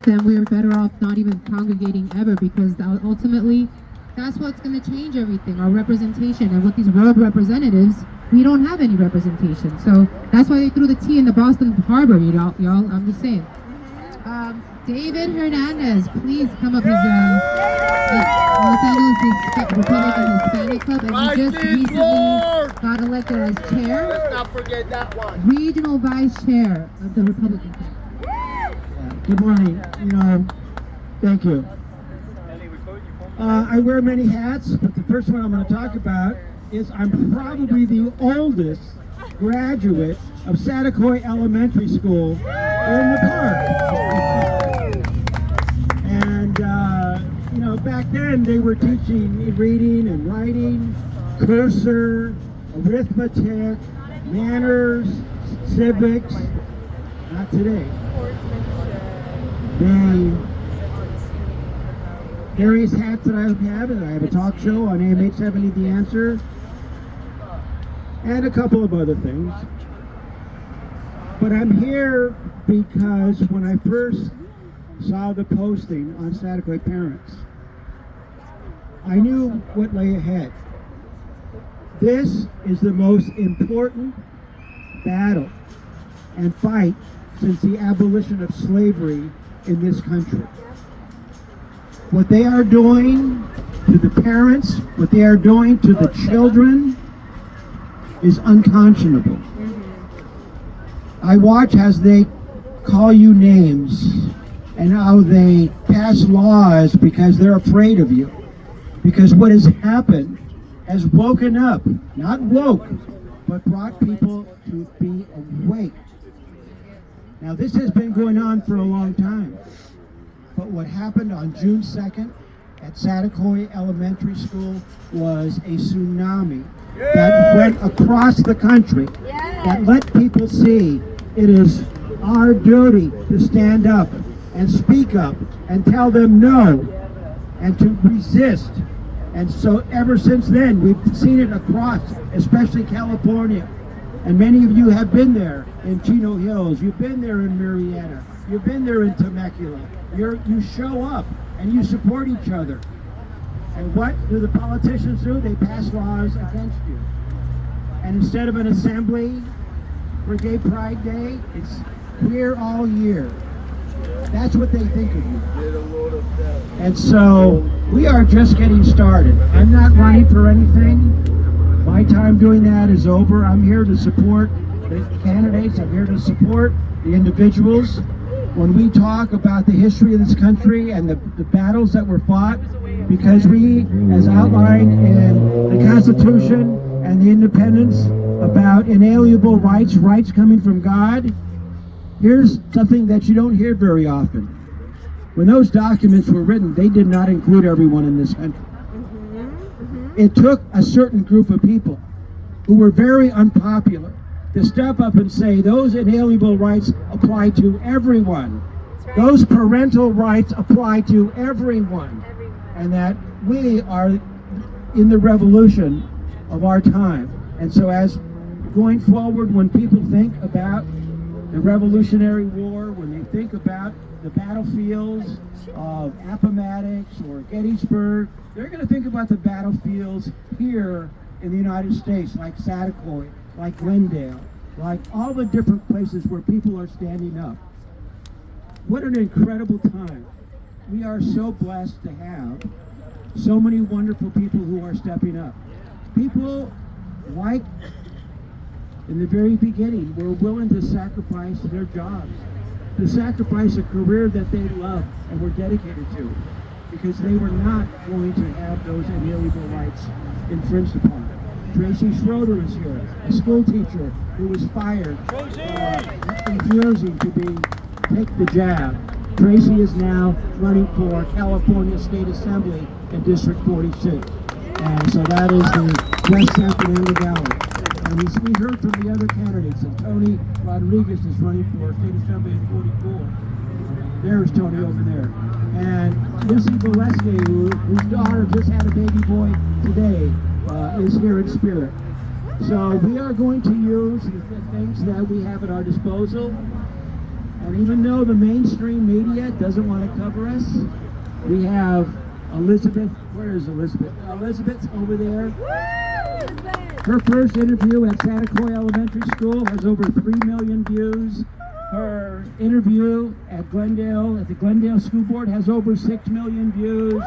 then we're better off not even congregating ever, because ultimately that's what's going to change everything, our representation. And with these world representatives, we don't have any representation. So that's why they threw the T in the Boston Harbor, y'all. I'm just saying. David Hernandez, please come up. He's Los Angeles Republican Hispanic Club, and he just recently got elected as chair. Let's not forget that one. Regional vice chair of the Republican Club. Good morning. Thank you. I wear many hats, but the first one I'm going to talk about is I'm probably the oldest graduate of Satakoy Elementary School in the park. And, back then they were teaching reading and writing, cursor, arithmetic, manners, civics. Not today. The various hats that I have, and I have a talk show on AM 870 The Answer, and a couple of other things. But I'm here because when I first saw the posting on Satakoy Parents, I knew what lay ahead. This is the most important battle and fight since the abolition of slavery in this country. What they are doing to the parents, what they are doing to the children is unconscionable. I watch as they call you names and how they pass laws because they're afraid of you. Because what has happened has woken up, not woke, but brought people to be awake. Now this has been going on for a long time, but what happened on June 2nd at Satakoy Elementary School was a tsunami that went across the country, that let people see it is our duty to stand up and speak up and tell them no and to resist. And so ever since then, we've seen it across, especially California. And many of you have been there in Chino Hills, you've been there in Marietta, you've been there in Temecula. You show up and you support each other. And what do the politicians do? They pass laws against you. And instead of an assembly for Gay Pride Day, it's queer all year. That's what they think of you. And so we are just getting started. I'm not running for anything. My time doing that is over. I'm here to support the candidates. I'm here to support the individuals. When we talk about the history of this country and the battles that were fought, because we, as outlined in the Constitution and the independence about inalienable rights, rights coming from God, here's something that you don't hear very often. When those documents were written, they did not include everyone in this country. It took a certain group of people who were very unpopular to step up and say those inalienable rights apply to everyone. Those parental rights apply to everyone. And that we are in the revolution of our time. And so as going forward, when people think about the Revolutionary War, when they think about the battlefields of Appomattox or Gettysburg, they're going to think about the battlefields here in the United States, like Satakoy, like Glendale, like all the different places where people are standing up. What an incredible time. We are so blessed to have so many wonderful people who are stepping up. People like in the very beginning were willing to sacrifice their jobs, to sacrifice a career that they love and were dedicated to, because they were not going to have those inalienable rights infringed upon. Tracy Schroeder is here, a school teacher who was fired, refusing to take the jab. Tracy is now running for California State Assembly in District 46. And so that is the West San Fernando Valley. And we heard from the other candidates, and Tony Rodriguez is running for State Assembly in 44. There's Tony over there. And Lucy Valesky, whose daughter just had a baby boy today, is here in spirit. So we are going to use the things that we have at our disposal. And even though the mainstream media doesn't want to cover us, we have Elizabeth. Where is Elizabeth? Elizabeth's over there. Her first interview at Santa Coy Elementary School has over 3 million views. Her interview at the Glendale School Board has over 6 million views.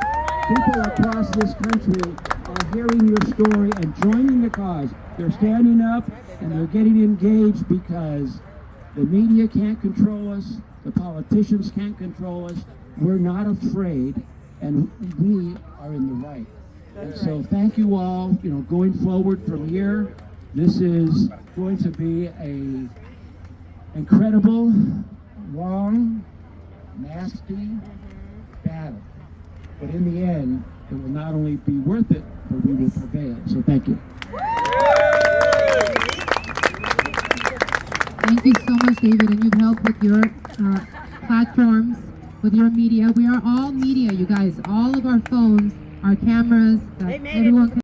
People across this country are hearing your story and joining the cause. They're standing up and they're getting engaged because the media can't control us, the politicians can't control us. We're not afraid, and we are in the right. And so thank you all. Going forward from here, this is going to be a incredible, long, nasty battle. But in the end, it will not only be worth it, but we will prevail. So thank you. Thank you so much, David, and you've helped with your platforms, with your media. We are all media, you guys. All of our phones, our cameras, that everyone can